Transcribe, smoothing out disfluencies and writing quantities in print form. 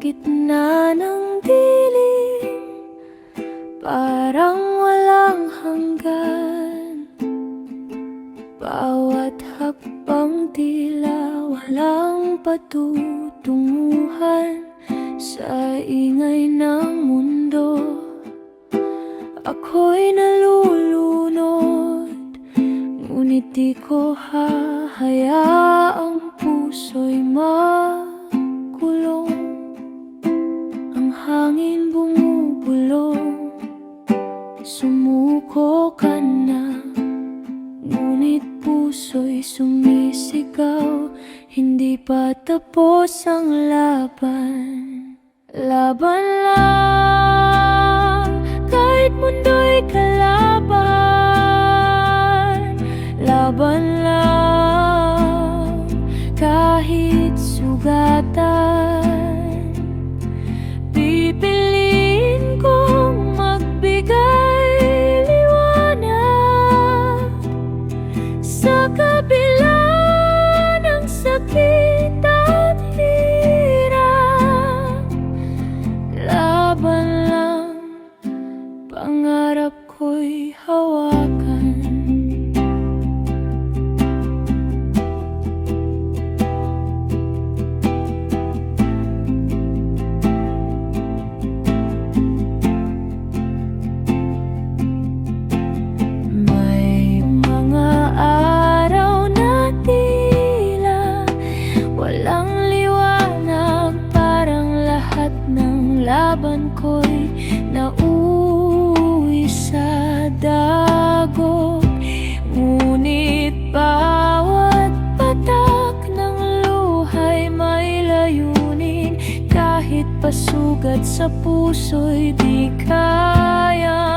gitna ng dilim, parang walang hanggan. Bawat hakbang tila walang patutunguhan. Sa ingay ng mundo, ako'y nalulunod, ngunit di ko hahayaang puso'y makulong. Ang hangin bumubulong, sumuko ka na, ngunit puso'y sumisigaw. Hindi pa tapos ang laban. Laban lang, kahit mundo'y kalaban. Laban lang, kahit sugatan. Pipiliin kong magbigay liwanag sa kabila ng sakit at hirap. Laban lang, pangarap ko'y hawakan. May mga araw na tila walang liwanag, parang lahat ng laban ko'y nauwi sa dagok. Ngunit bawat patak ng luha'y may layunin, kahit pasugat sa puso'y di kaya